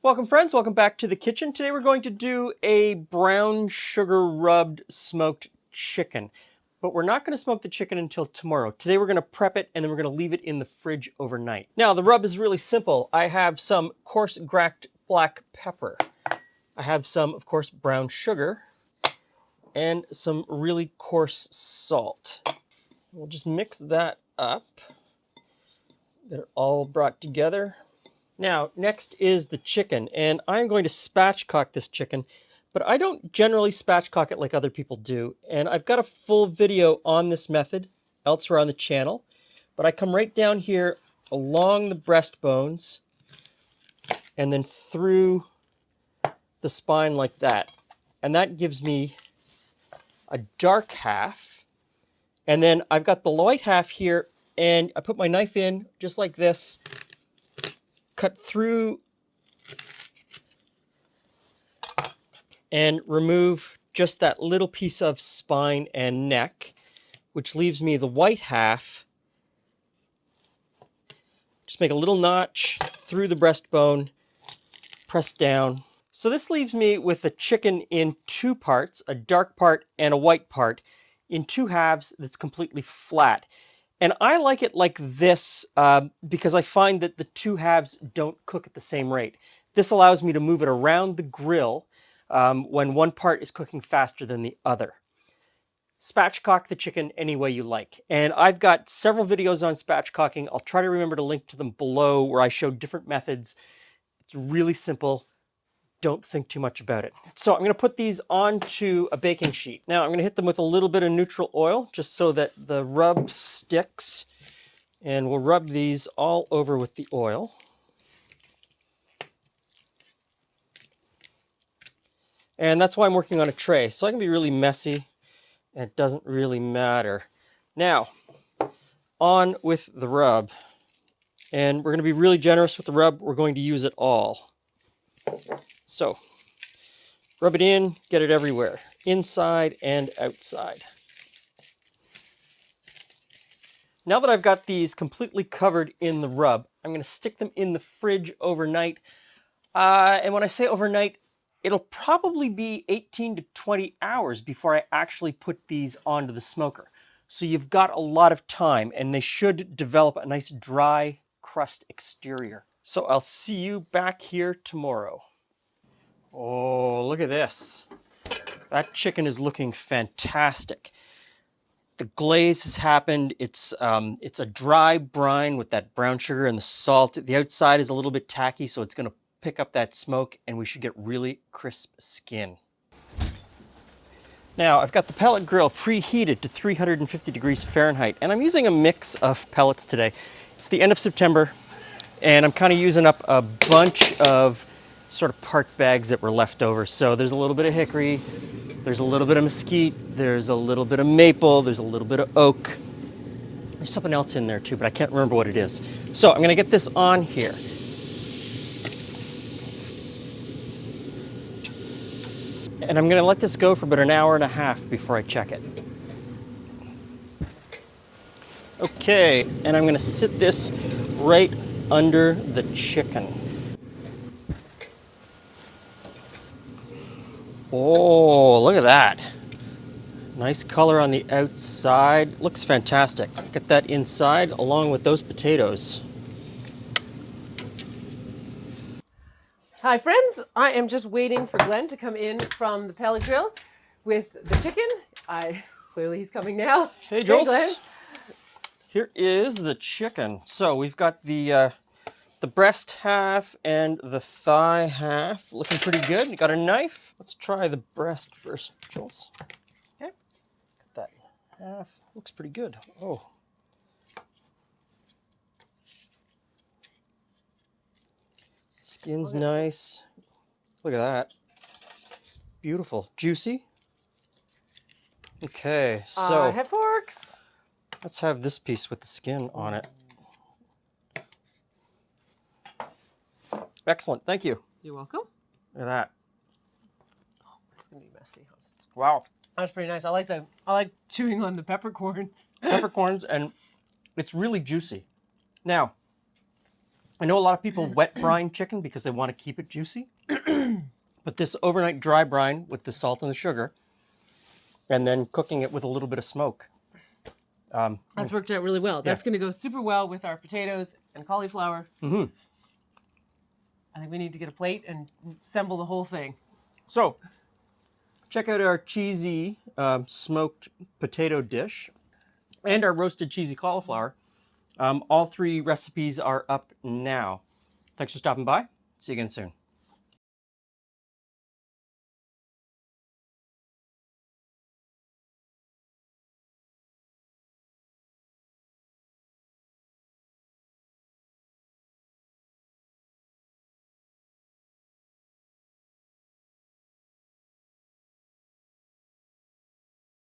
Welcome friends, welcome back to the kitchen. Today we're going to do a brown sugar rubbed smoked chicken. But we're not going to smoke the chicken until tomorrow. Today we're going to prep it and then we're going to leave it in the fridge overnight. Now the rub is really simple. I have some coarse cracked black pepper. I have some, of course, brown sugar and some really coarse salt. We'll just mix that up. Get it all brought together. Now, next is the chicken, and I'm going to spatchcock this chicken, but I don't generally spatchcock it like other people do, and I've got a full video on this method elsewhere on the channel, but I come right down here along the breastbones and then through the spine like that, and that gives me a dark half, and then I've got the light half here, and I put my knife in just like this, cut through and remove just that little piece of spine and neck, which leaves me the white half. Just make a little notch through the breastbone, press down. So this leaves me with the chicken in two parts, a dark part and a white part, in two halves that's completely flat. And I like it like this because I find that the two halves don't cook at the same rate. This allows me to move it around the grill when one part is cooking faster than the other. Spatchcock the chicken any way you like. And I've got several videos on spatchcocking. I'll try to remember to link to them below where I show different methods. It's really simple. Don't think too much about it. So I'm going to put these onto a baking sheet. Now I'm going to hit them with a little bit of neutral oil just so that the rub sticks. And we'll rub these all over with the oil. And that's why I'm working on a tray. So I can be really messy and it doesn't really matter. Now, on with the rub. And we're going to be really generous with the rub. We're going to use it all. So, rub it in, get it everywhere, inside and outside. Now that I've got these completely covered in the rub, I'm going to stick them in the fridge overnight. And when I say overnight, it'll probably be 18 to 20 hours before I actually put these onto the smoker. So you've got a lot of time, and they should develop a nice dry crust exterior. So I'll see you back here tomorrow. Oh, look at this. That chicken is looking fantastic. The glaze has happened. It's a dry brine with that brown sugar and the salt. The outside is a little bit tacky, so it's going to pick up that smoke, and we should get really crisp skin. Now, I've got the pellet grill preheated to 350 degrees Fahrenheit, and I'm using a mix of pellets today. It's the end of September, and I'm kind of using up a bunch of sort of part bags that were left over. So there's a little bit of hickory, there's a little bit of mesquite, there's a little bit of maple, there's a little bit of oak. There's something else in there too, but I can't remember what it is. So I'm gonna get this on here. And I'm gonna let this go for about an hour and a half before I check it. Okay, and I'm gonna sit this right under the chicken. Oh, look at that. Nice color on the outside. Looks fantastic. Get that inside along with those potatoes. Hi friends, I am just waiting for Glenn to come in from the pellet grill with the chicken. Clearly he's coming now. Hey Jules. Hey, Glenn. Here is the chicken. So we've got the breast half and the thigh half looking pretty good. You got a knife? Let's try the breast first, Jules. Okay. Got that half. Looks pretty good. Oh. Skin's nice. Look at that. Beautiful. Juicy. Okay, so I have forks. let's have this piece with the skin on it. Excellent, thank you. You're welcome. Look at that. Oh, it's gonna be messy. Wow. That's pretty nice. I like chewing on the peppercorns. Peppercorns, and it's really juicy. Now, I know a lot of people wet brine chicken because they want to keep it juicy. But this overnight dry brine with the salt and the sugar, and then cooking it with a little bit of smoke. That's worked out really well. That's going to go super well with our potatoes and cauliflower. Mm-hmm. I think we need to get a plate and assemble the whole thing. So, check out our cheesy smoked potato dish and our roasted cheesy cauliflower. All three recipes are up now. Thanks for stopping by. See you again soon.